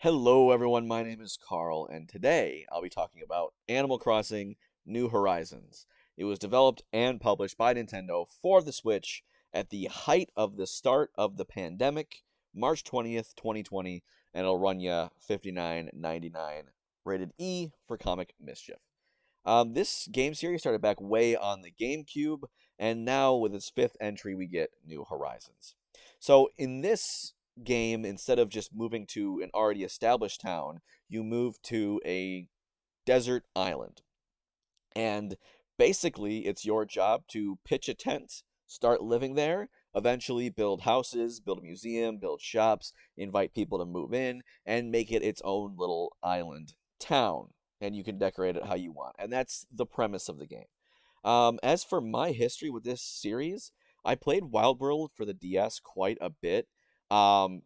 Hello, everyone. My name is Carl, and today I'll be talking about Animal Crossing New Horizons. It was developed and published by Nintendo for the Switch at the height of the start of the pandemic, March 20th, 2020, and it'll run you $59.99, rated E for Comic Mischief. This game series started back way on the GameCube, and now with its fifth entry, we get New Horizons. So in this game, instead of just moving to an already established town, you move to a desert island. And basically, it's your job to pitch a tent, start living there, eventually build houses, build a museum, build shops, invite people to move in, and make it its own little island town. And you can decorate it how you want. And that's the premise of the game. As for my history with this series, I played Wild World for the DS quite a bit,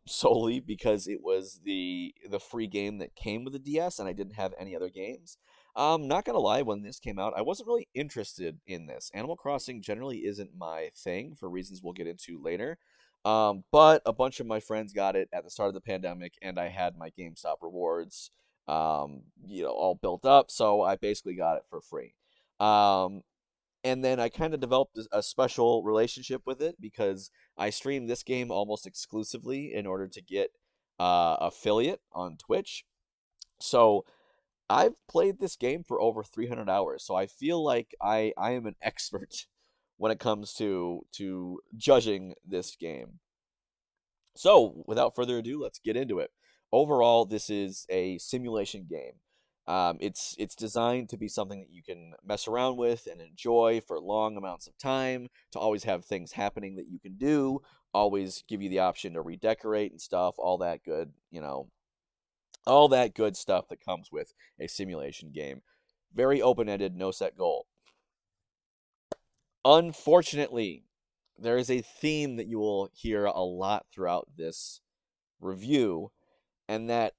solely because it was the free game that came with the DS, and I didn't have any other games. Not gonna lie, when this came out, I wasn't really interested in this. Animal Crossing generally isn't my thing for reasons we'll get into later. But a bunch of my friends got it at the start of the pandemic, and I had my GameStop rewards, all built up, so I basically got it for free. Um, and then I kind of developed a special relationship with it because I stream this game almost exclusively in order to get affiliate on Twitch. So I've played this game for over 300 hours, so I feel like I am an expert when it comes to judging this game. So, without further ado, let's get into it. Overall, this is a simulation game. It's designed to be something that you can mess around with and enjoy for long amounts of time, to always have things happening that you can do, always give you the option to redecorate and stuff, all that good, all that good stuff that comes with a simulation game. Very open-ended, no set goal. Unfortunately, there is a theme that you will hear a lot throughout this review, and that's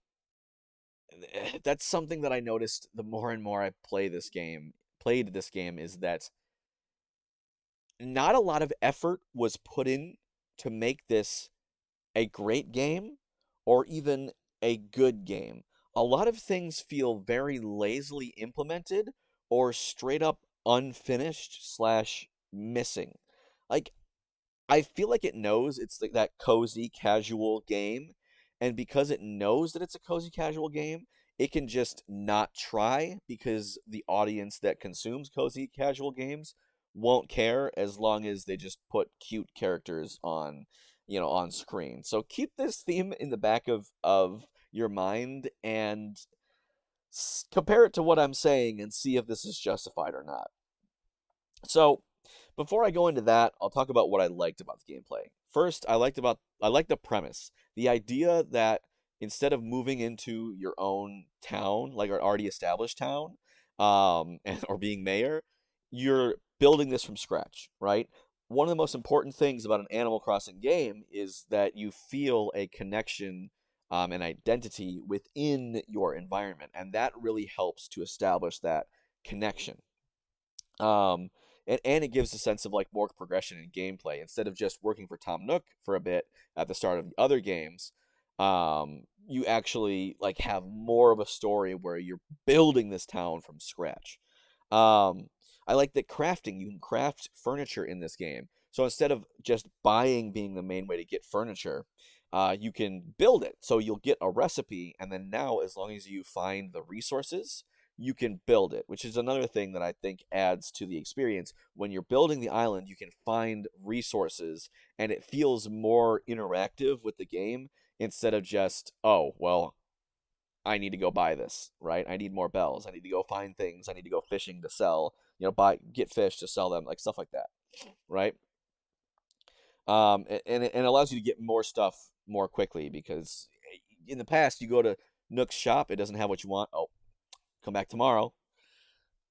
something that I noticed the more and more I played this game, is that not a lot of effort was put in to make this a great game or even a good game. A lot of things feel very lazily implemented or straight up unfinished slash missing. Like, I feel like it knows it's like that cozy casual game, and because it knows that it's a cozy casual game, it can just not try because the audience that consumes cozy casual games won't care as long as they just put cute characters on screen. So keep this theme in the back of your mind and compare it to what I'm saying and see if this is justified or not. So, before I go into that, I'll talk about what I liked about the gameplay. First, I liked the premise. The idea that instead of moving into your own town, like an already established town, or being mayor, you're building this from scratch, right? One of the most important things about an Animal Crossing game is that you feel a connection, and identity within your environment, and that really helps to establish that connection. Um, and it gives a sense of like more progression in gameplay instead of just working for Tom Nook for a bit at the start of the other games. You actually like have more of a story where you're building this town from scratch. Um, I like that crafting. You can craft furniture in this game. So instead of just buying being the main way to get furniture, you can build it. So you'll get a recipe, and then now, as long as you find the resources, you can build it, which is another thing that I think adds to the experience. When you're building the island, you can find resources, and it feels more interactive with the game instead of just, oh, well, I need to go buy this, right? I need more bells. I need to go find things. I need to go fishing to sell, get fish to sell them, like stuff like that, right? And it allows you to get more stuff more quickly because in the past, you go to Nook's shop, it doesn't have what you want. Oh, come back tomorrow.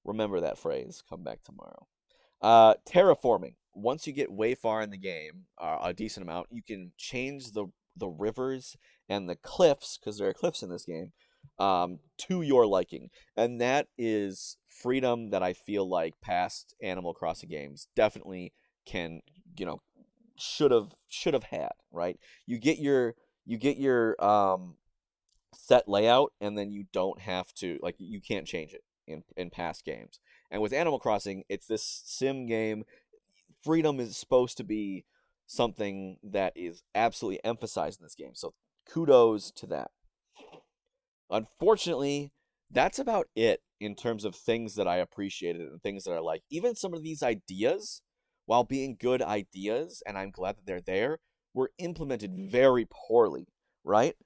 Remember that phrase, come back tomorrow. Terraforming. Once you get way far in the game, a decent amount, you can change the rivers and the cliffs, because there are cliffs in this game, to your liking. And that is freedom that I feel like past Animal Crossing games definitely can, you know, should have had, right? You get your set layout, and then you don't have to, like, you can't change it in past games. And with Animal Crossing, it's this sim game. Freedom is supposed to be something that is absolutely emphasized in this game. So kudos to that. Unfortunately, that's about it in terms of things that I appreciated and things that I like. Even some of these ideas, while being good ideas, and I'm glad that they're there, were implemented very poorly, right?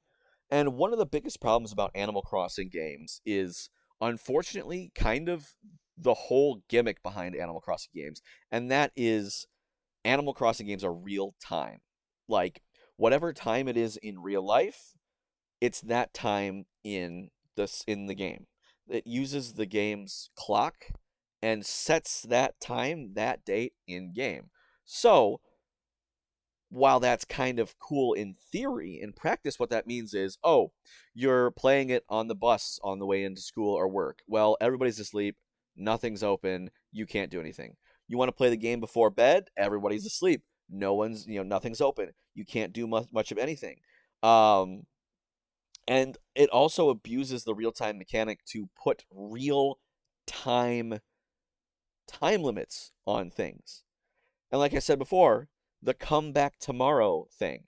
And one of the biggest problems about Animal Crossing games is, unfortunately, kind of the whole gimmick behind Animal Crossing games, and that is Animal Crossing games are real time. Like, whatever time it is in real life, it's that time in the game. It uses the game's clock and sets that time, that date in game. So, while that's kind of cool in theory, in practice, what that means is, oh, you're playing it on the bus on the way into school or work. Well, everybody's asleep, nothing's open, you can't do anything. You want to play the game before bed, everybody's asleep, nothing's open, you can't do much of anything. And it also abuses the real-time mechanic to put real time limits on things. And like I said before, the come back tomorrow thing,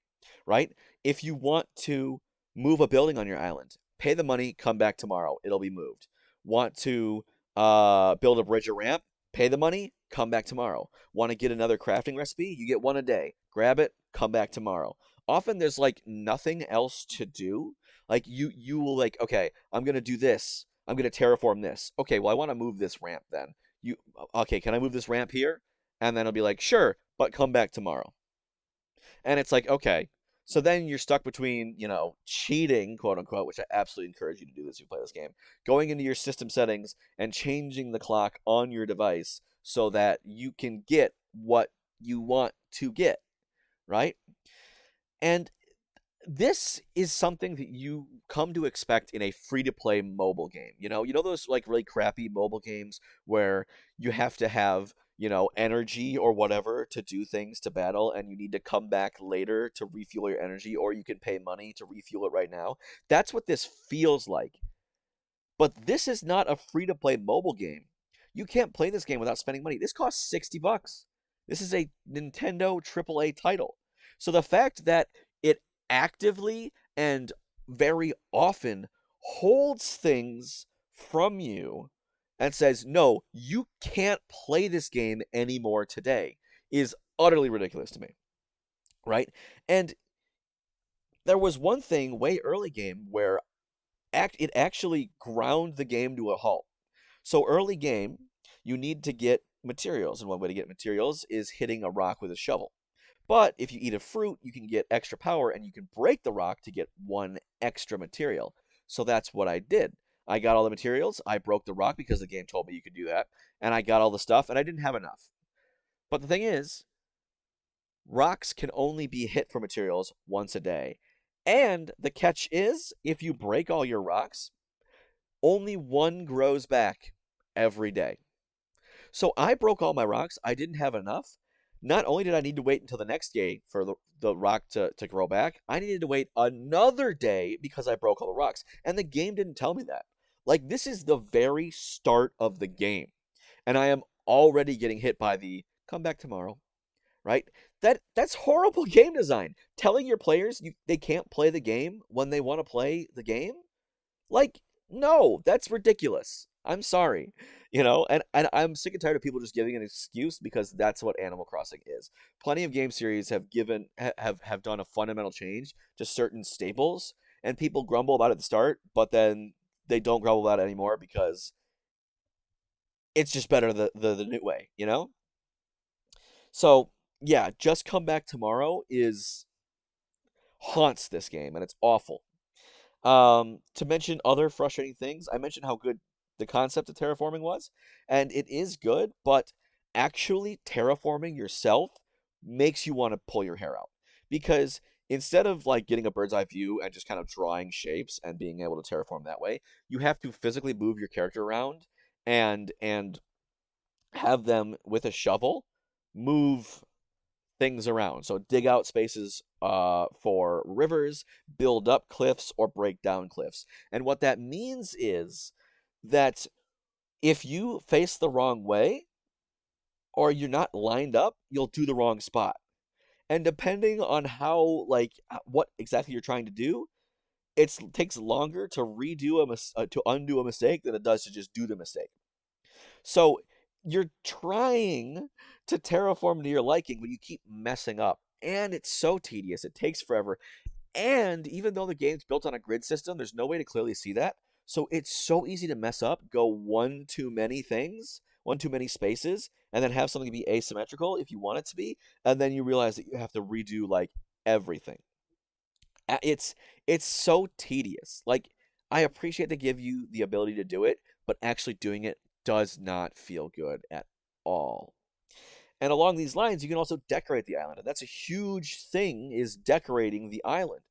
right? If you want to move a building on your island, pay the money, come back tomorrow, it'll be moved. Want to build a bridge or ramp, pay the money, come back tomorrow. Want to get another crafting recipe, you get one a day. Grab it, come back tomorrow. Often there's like nothing else to do. Like you will like, okay, I'm gonna do this. I'm gonna terraform this. Okay, well I want to move this ramp then. Okay, can I move this ramp here? And then it'll be like, sure, but come back tomorrow. And it's like, okay. So then you're stuck between, cheating, quote unquote, which I absolutely encourage you to do this if you play this game, going into your system settings and changing the clock on your device so that you can get what you want to get, right? And this is something that you come to expect in a free-to-play mobile game. You know those like really crappy mobile games where you have to have, energy or whatever to do things to battle, and you need to come back later to refuel your energy, or you can pay money to refuel it right now. That's what this feels like. But this is not a free-to-play mobile game. You can't play this game without spending money. This costs $60. This is a Nintendo AAA title. So the fact that it actively and very often holds things from you and says, no, you can't play this game anymore today, is utterly ridiculous to me, right? And there was one thing way early game where it actually ground the game to a halt. So early game, you need to get materials, and one way to get materials is hitting a rock with a shovel. But if you eat a fruit, you can get extra power, and you can break the rock to get one extra material. So that's what I did. I got all the materials, I broke the rock because the game told me you could do that, and I got all the stuff, and I didn't have enough. But the thing is, rocks can only be hit for materials once a day. And the catch is, if you break all your rocks, only one grows back every day. So I broke all my rocks. I didn't have enough. Not only did I need to wait until the next day for the rock to grow back, I needed to wait another day because I broke all the rocks. And the game didn't tell me that. Like, this is the very start of the game. And I am already getting hit by the come back tomorrow, right? That's horrible game design. Telling your players they can't play the game when they want to play the game? Like, no, that's ridiculous. I'm sorry. And I'm sick and tired of people just giving an excuse because that's what Animal Crossing is. Plenty of game series have done a fundamental change to certain staples, and people grumble about it at the start, but then they don't grumble about it anymore because it's just better the new way. So, yeah, just come back tomorrow haunts this game, and it's awful. To mention other frustrating things, I mentioned how good the concept of terraforming was, and it is good, but actually terraforming yourself makes you want to pull your hair out. Because instead of like getting a bird's eye view and just kind of drawing shapes and being able to terraform that way, you have to physically move your character around and have them with a shovel move things around. So dig out spaces for rivers, build up cliffs, or break down cliffs. And what that means is that if you face the wrong way or you're not lined up, you'll do the wrong spot. And depending on how, like, what exactly you're trying to do, it takes longer to to undo a mistake than it does to just do the mistake. So you're trying to terraform to your liking, but you keep messing up. And it's so tedious. It takes forever. And even though the game's built on a grid system, there's no way to clearly see that. So it's so easy to mess up, go one too many things, one too many spaces, and then have something be asymmetrical if you want it to be, and then you realize that you have to redo like everything. It's so tedious. Like, I appreciate they give you the ability to do it, but actually doing it does not feel good at all. And along these lines, you can also decorate the island, and that's a huge thing, is decorating the island.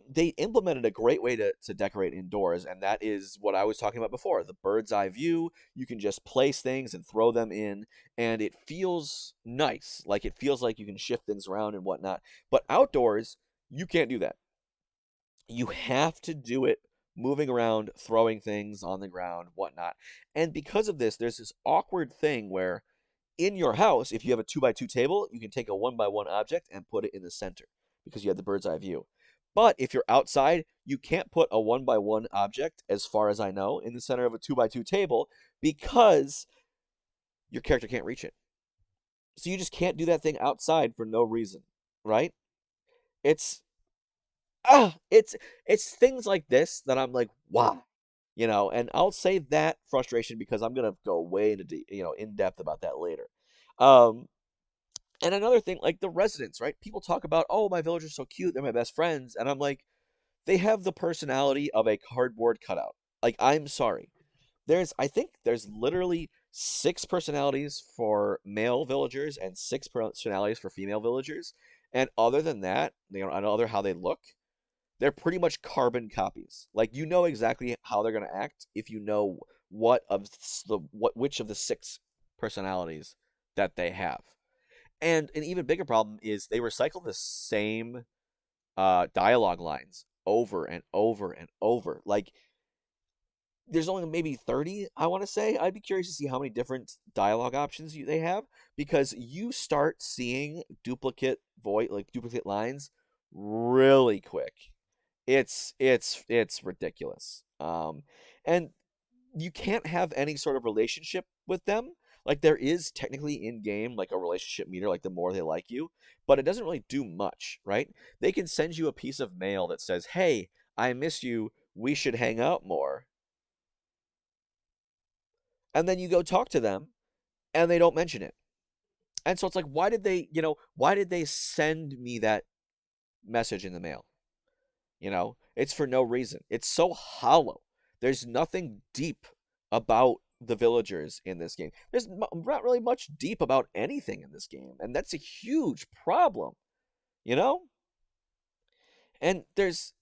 They implemented a great way to decorate indoors, and that is what I was talking about before, the bird's eye view. You can just place things and throw them in, and it feels nice. Like, it feels like you can shift things around and whatnot. But outdoors, you can't do that. You have to do it moving around, throwing things on the ground, whatnot. And because of this, there's this awkward thing where in your house, if you have a 2x2 table, you can take a 1x1 object and put it in the center because you have the bird's eye view. But if you're outside, you can't put a 1x1 object, as far as I know, in the center of a 2x2 table because your character can't reach it. So you just can't do that thing outside for no reason, right? It's it's things like this that I'm like, why? And I'll save that frustration because I'm gonna go way into in depth about that later. Um, and another thing, like the residents, right? People talk about, oh, my villagers are so cute, they're my best friends, and I'm like, they have the personality of a cardboard cutout. Like, I'm sorry. I think there's literally 6 personalities for male villagers and 6 personalities for female villagers. And other than that, and other how they look, they're pretty much carbon copies. Like, you know exactly how they're going to act if you know which of the 6 personalities that they have. And an even bigger problem is they recycle the same dialogue lines over and over and over. Like, there's only maybe 30, I want to say. I'd be curious to see how many different dialogue options they have, because you start seeing duplicate lines really quick. It's ridiculous. And you can't have any sort of relationship with them. Like, there is technically in game like a relationship meter, like the more they like you, but it doesn't really do much, right? They can send you a piece of mail that says, "Hey, I miss you. We should hang out more." And then you go talk to them and they don't mention it. And so it's like, why did they send me that message in the mail? It's for no reason. It's so hollow. There's nothing deep about the villagers in this game. There's not really much deep about anything in this game, and that's a huge problem, you know? And there's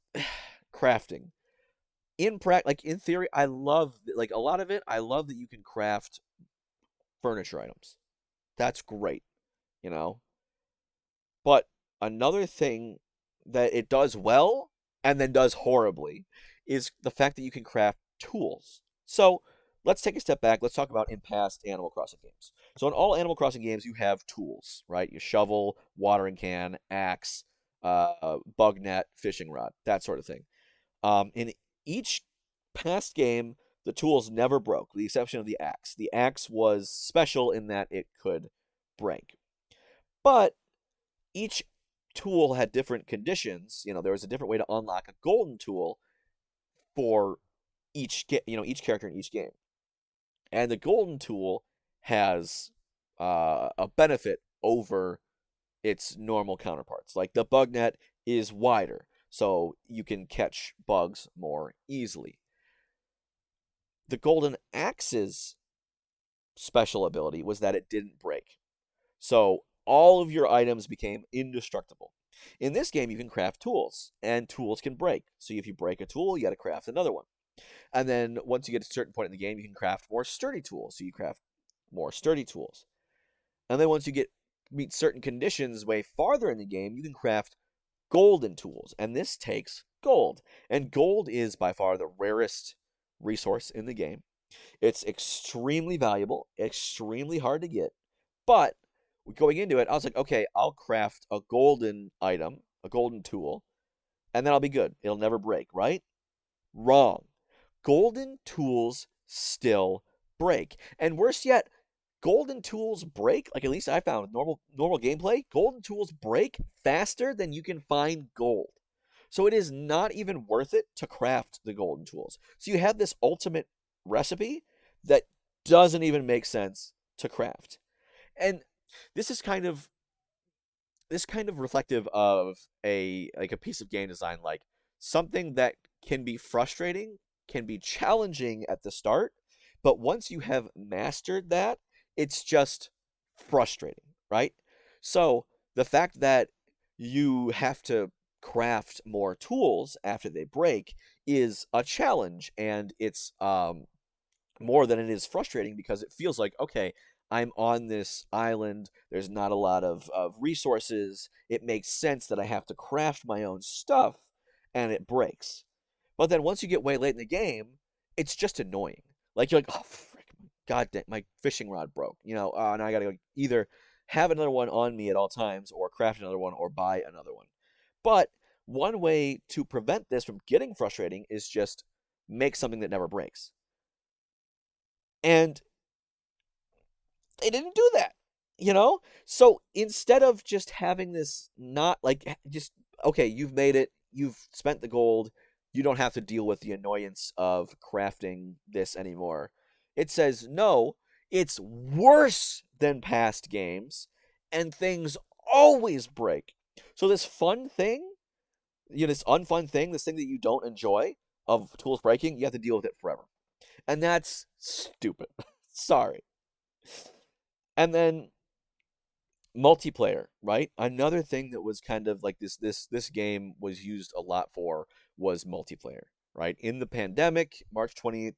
crafting. Like in theory, I love like a lot of it. I love that you can craft furniture items. That's great, you know? But another thing that it does well and then does horribly is the fact that you can craft tools. So let's take a step back. Let's talk about in past Animal Crossing games. So in all Animal Crossing games, you have tools, right? Your shovel, watering can, axe, bug net, fishing rod, that sort of thing. In each past game, the tools never broke, with the exception of the axe. The axe was special in that it could break. But each tool had different conditions. There was a different way to unlock a golden tool for each character in each game. And the golden tool has a benefit over its normal counterparts. Like, the bug net is wider, so you can catch bugs more easily. The golden axe's special ability was that it didn't break. So all of your items became indestructible. In this game, you can craft tools, and tools can break. So if you break a tool, you got to craft another one. And then once you get to a certain point in the game, you can craft more sturdy tools. So you craft more sturdy tools. And then once you get meet certain conditions way farther in the game, you can craft golden tools, and this takes gold. And gold is by far the rarest resource in the game. It's extremely valuable, extremely hard to get, but going into it, I was like, okay, I'll craft a golden item, a golden tool, and then I'll be good. It'll never break, right? Wrong. Golden tools still break. And worse yet, golden tools break, like at least I found with normal gameplay, golden tools break faster than you can find gold. So it is not even worth it to craft the golden tools. So you have this ultimate recipe that doesn't even make sense to craft. And this is kind of reflective of a piece of game design, like something that can be frustrating, can be challenging at the start, but once you have mastered that, it's just frustrating, right? So the fact that you have to craft more tools after they break is a challenge, and it's more than it is frustrating, because it feels like, okay, I'm on this island, there's not a lot of resources, it makes sense that I have to craft my own stuff, and it breaks. But then once you get way late in the game, it's just annoying. Like, you're like, oh, frick, god damn, my fishing rod broke. Now I gotta either have another one on me at all times, or craft another one, or buy another one. But one way to prevent this from getting frustrating is just make something that never breaks. And they didn't do that, So instead of just having this, not like, just, okay, you've made it, you've spent the gold, you don't have to deal with the annoyance of crafting this anymore. It says, no, it's worse than past games, and things always break. So this fun thing, this unfun thing, this thing that you don't enjoy of tools breaking, you have to deal with it forever. And that's stupid. Sorry. And then multiplayer, right? Another thing that was kind of like this game was used a lot for was multiplayer, right? In the pandemic, March 20th,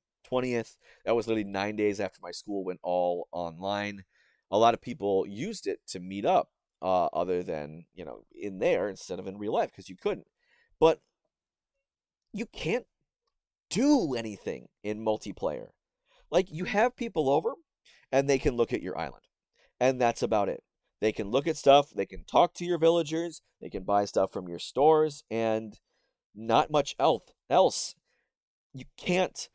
that was literally 9 days after my school went all online. A lot of people used it to meet up, other than, in there instead of in real life, because you couldn't. But you can't do anything in multiplayer. Like, you have people over, and they can look at your island. And that's about it. They can look at stuff, they can talk to your villagers, they can buy stuff from your stores, and not much else. You can't,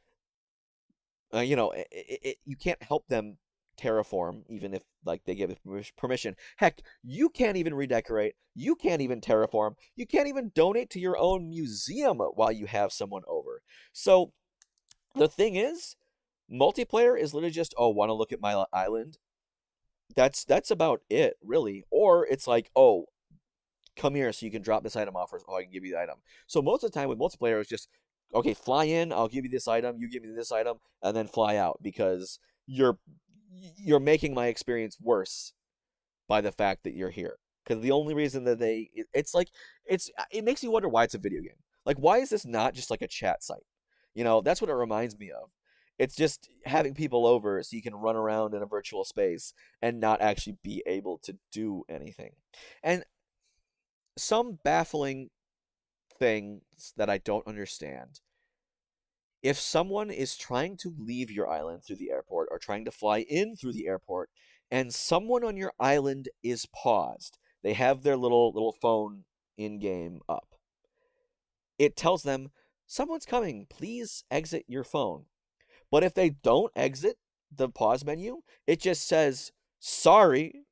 you can't help them terraform, even if, like, they give permission. Heck, you can't even redecorate, you can't even terraform, you can't even donate to your own museum while you have someone over. So the thing is, multiplayer is literally just, oh, want to look at my island? That's about it, really. Or it's like, oh, come here so you can drop this item off, or I can give you the item. So most of the time with multiplayer, it's just, okay, fly in, I'll give you this item, you give me this item, and then fly out, because you're making my experience worse by the fact that you're here. Because the only reason that it makes you wonder why it's a video game. Like, why is this not just like a chat site? That's what it reminds me of. It's just having people over so you can run around in a virtual space and not actually be able to do anything. And some baffling things that I don't understand. If someone is trying to leave your island through the airport, or trying to fly in through the airport, and someone on your island is paused, they have their little phone in-game up. It tells them, someone's coming, please exit your phone. But if they don't exit the pause menu, it just says, sorry,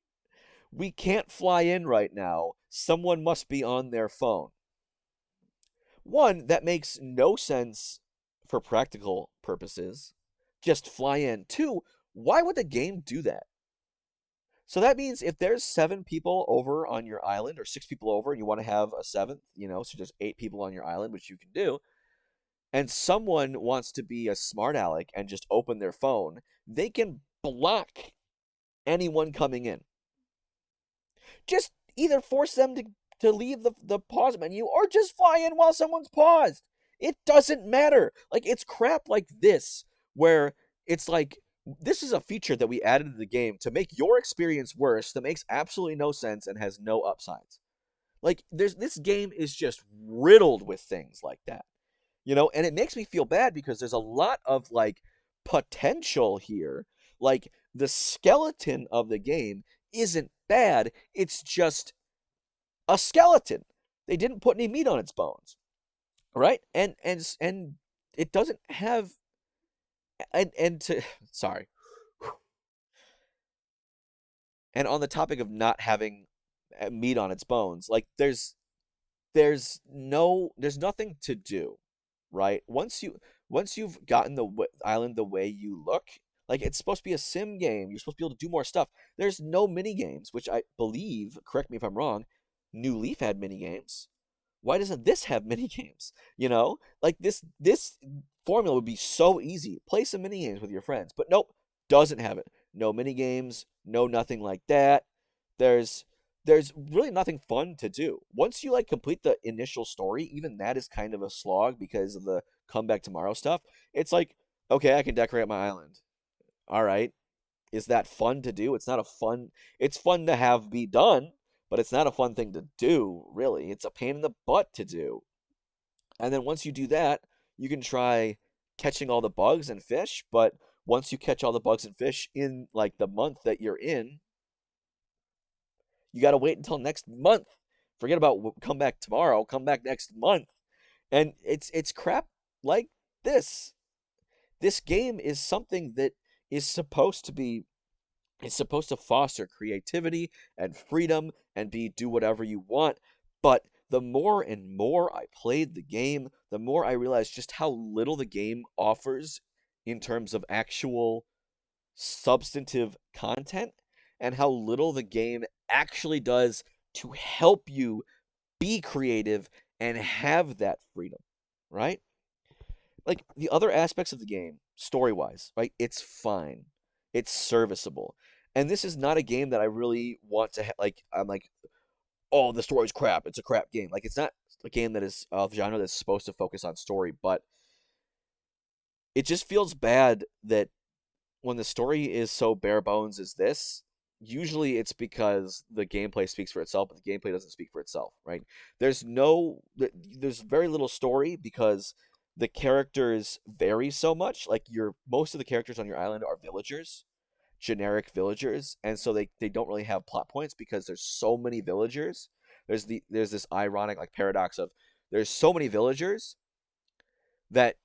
we can't fly in right now. Someone must be on their phone. One, that makes no sense for practical purposes. Just fly in. Two, why would the game do that? So that means if there's 7 people over on your island, or 6 people over, and you want to have a 7th, so just 8 people on your island, which you can do, and someone wants to be a smart aleck and just open their phone, they can block anyone coming in. Just either force them to leave the pause menu, or just fly in while someone's paused. It doesn't matter. Like, it's crap like this, where it's like, This is a feature that we added to the game to make your experience worse that makes absolutely no sense and has no upsides. Like this game is just riddled with things like that. And it makes me feel bad because there's a lot of like potential here. Like the skeleton of the game isn't bad, it's just a skeleton. They didn't put any meat on its bones, right? And it doesn't have and to sorry. And on the topic of not having meat on its bones, like there's nothing to do, right? Once you've gotten the island the way you look, like it's supposed to be a sim game, you're supposed to be able to do more stuff. There's no mini games, which I believe, correct me if I'm wrong, New Leaf had mini games. Why doesn't this have mini games? Like this formula would be so easy. Play some mini games with your friends, but nope, doesn't have it. No mini games, no nothing like that. There's there's really nothing fun to do. Once you like complete the initial story, even that is kind of a slog because of the come back tomorrow stuff. It's like, okay, I can decorate my island. All right. Is that fun to do? It's not a fun it's fun to have be done, but it's not a fun thing to do, really. It's a pain in the butt to do. And then once you do that, you can try catching all the bugs and fish, but once you catch all the bugs and fish in like the month that you're in, you got to wait until next month. Forget about come back tomorrow, come back next month. And it's crap like this. This game is something that is supposed to be it's supposed to foster creativity and freedom and be do whatever you want. But the more and more I played the game, the more I realized just how little the game offers in terms of actual substantive content and how little the game actually does to help you be creative and have that freedom, right? Like the other aspects of the game, story wise, right? It's fine, it's serviceable. And this is not a game that I really want to I'm like, oh, the story's crap. It's a crap game. Like it's not a game that is of genre that's supposed to focus on story, but it just feels bad that when the story is so bare bones as this, usually it's because the gameplay speaks for itself, but the gameplay doesn't speak for itself, right? There's very little story because the characters vary so much. Like most of the characters on your island are villagers, generic villagers, and so they don't really have plot points because there's so many villagers. There's this ironic like paradox of there's so many villagers that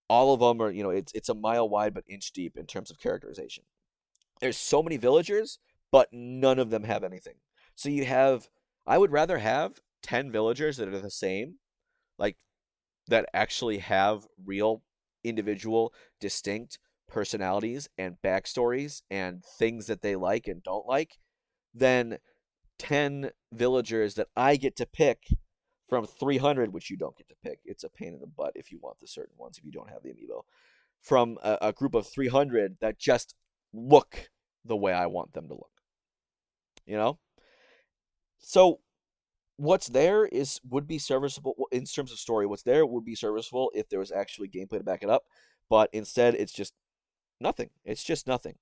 all of them are, it's a mile wide but inch deep in terms of characterization. There's so many villagers, but none of them have anything. So I would rather have 10 villagers that are the same, like that actually have real individual distinct personalities and backstories and things that they like and don't like, than 10 villagers that I get to pick from 300, which you don't get to pick. It's a pain in the butt if you want the certain ones, if you don't have the amiibo. From a group of 300 that just look the way I want them to look. You know? So what's there would be serviceable in terms of story. What's there would be serviceable if there was actually gameplay to back it up, but instead it's just nothing. It's just nothing.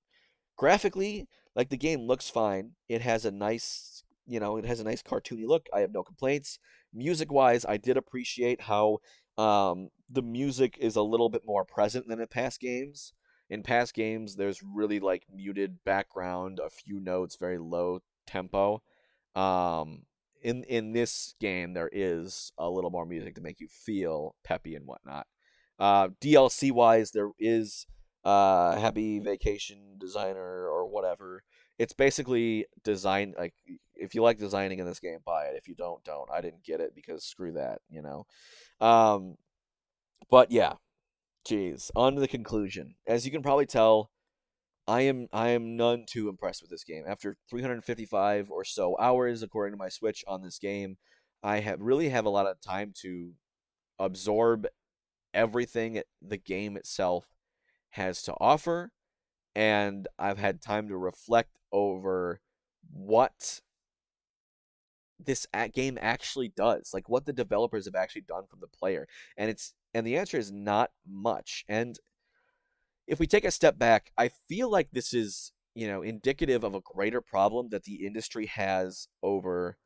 Graphically, like the game looks fine. It has a nice, it has a nice cartoony look. I have no complaints. Music wise, I did appreciate how the music is a little bit more present than in past games. In past games, there's really like muted background, a few notes, very low tempo. Um, in this game, there is a little more music to make you feel peppy and whatnot. DLC wise, there is Happy Vacation Designer or whatever. It's basically design, like if you like designing in this game, buy it. If you don't. I didn't get it because screw that. Um, but yeah, geez, on to the conclusion. As you can probably tell, I am none too impressed with this game. After 355 or so hours, according to my Switch on this game, I have a lot of time to absorb everything the game itself has to offer, and I've had time to reflect over what this game actually does, like what the developers have actually done from the player, and the answer is not much. And if we take a step back, I feel like this is, indicative of a greater problem that the industry has over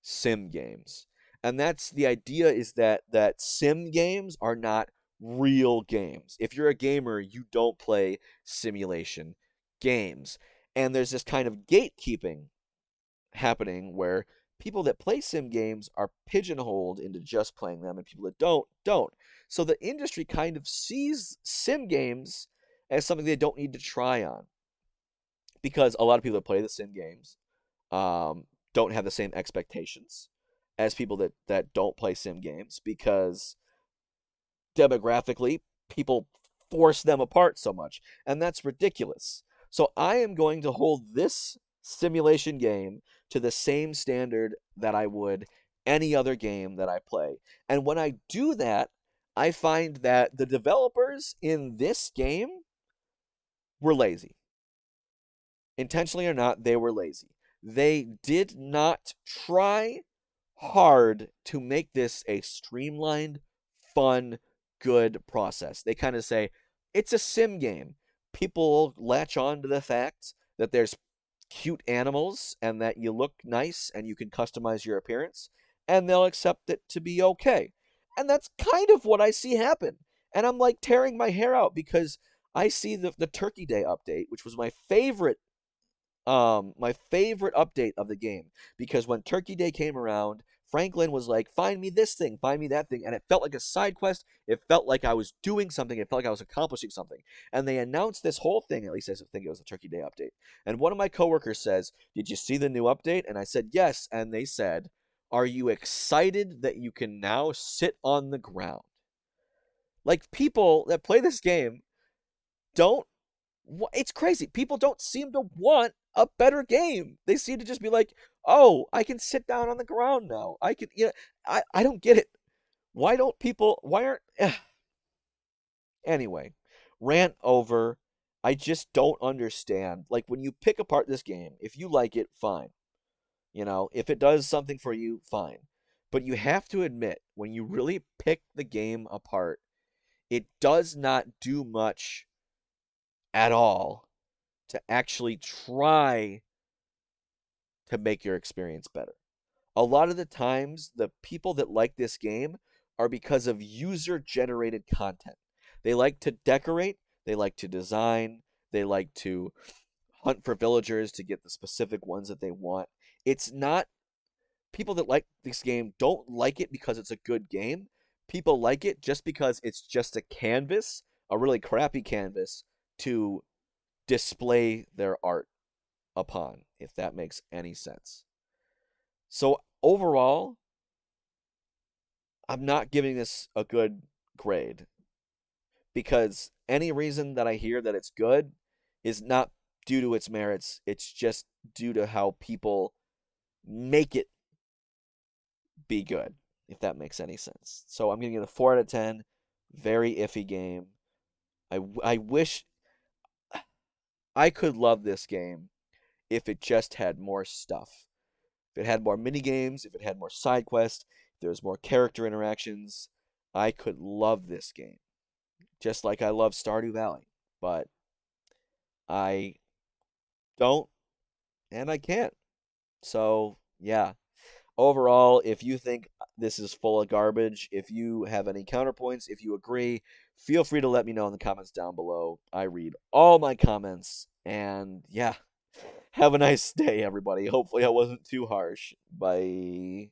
sim games. And that's the idea, is that sim games are not real games. If you're a gamer, you don't play simulation games. And there's this kind of gatekeeping happening where people that play sim games are pigeonholed into just playing them, and people that don't. So the industry kind of sees sim games as something they don't need to try on, because a lot of people that play the sim games um, don't have the same expectations as people that don't play sim games, because demographically people force them apart so much, and that's ridiculous. So I am going to hold this simulation game to the same standard that I would any other game that I play. And when I do that, I find that the developers in this game were lazy. Intentionally or not, they were lazy. They did not try hard to make this a streamlined, fun, good process. They kind of say, it's a sim game. People latch on to the fact that there's cute animals and that you look nice and you can customize your appearance, and they'll accept it to be okay. And that's kind of what I see happen. And I'm like tearing my hair out because I see the Turkey Day update, which was my favorite update of the game, because when Turkey Day came around, Franklin was like, find me this thing, find me that thing, and it felt like a side quest. It felt like I was doing something. It felt like I was accomplishing something. And they announced this whole thing, at least I think it was a Turkey Day update. And one of my coworkers says, did you see the new update? And I said, yes. And they said, are you excited that you can now sit on the ground? Like, people that play this game don't, it's crazy. People don't seem to want a better game. They seem to just be like, "Oh, I can sit down on the ground now. I can." I don't get it. Why don't people? Why aren't? Anyway, rant over. I just don't understand. Like, when you pick apart this game, if you like it, fine. If it does something for you, fine. But you have to admit, when you really pick the game apart, it does not do much at all to actually try to make your experience better. A lot of the times, the people that like this game are because of user generated content. They like to decorate, they like to design, they like to hunt for villagers to get the specific ones that they want. It's not, people that like this game don't like it because it's a good game. People like it just because it's just a canvas, a really crappy canvas, to display their art upon, if that makes any sense. So overall, I'm not giving this a good grade, because any reason that I hear that it's good is not due to its merits. It's just due to how people make it be good, if that makes any sense. So I'm going to give it a 4 out of 10. Very iffy game. I wish I could love this game if it just had more stuff. If it had more mini games, if it had more side quests, if there was more character interactions, I could love this game. Just like I love Stardew Valley. But I don't, and I can't. So, yeah. Overall, if you think this is full of garbage, if you have any counterpoints, if you agree, feel free to let me know in the comments down below. I read all my comments. And yeah, have a nice day, everybody. Hopefully, I wasn't too harsh. Bye.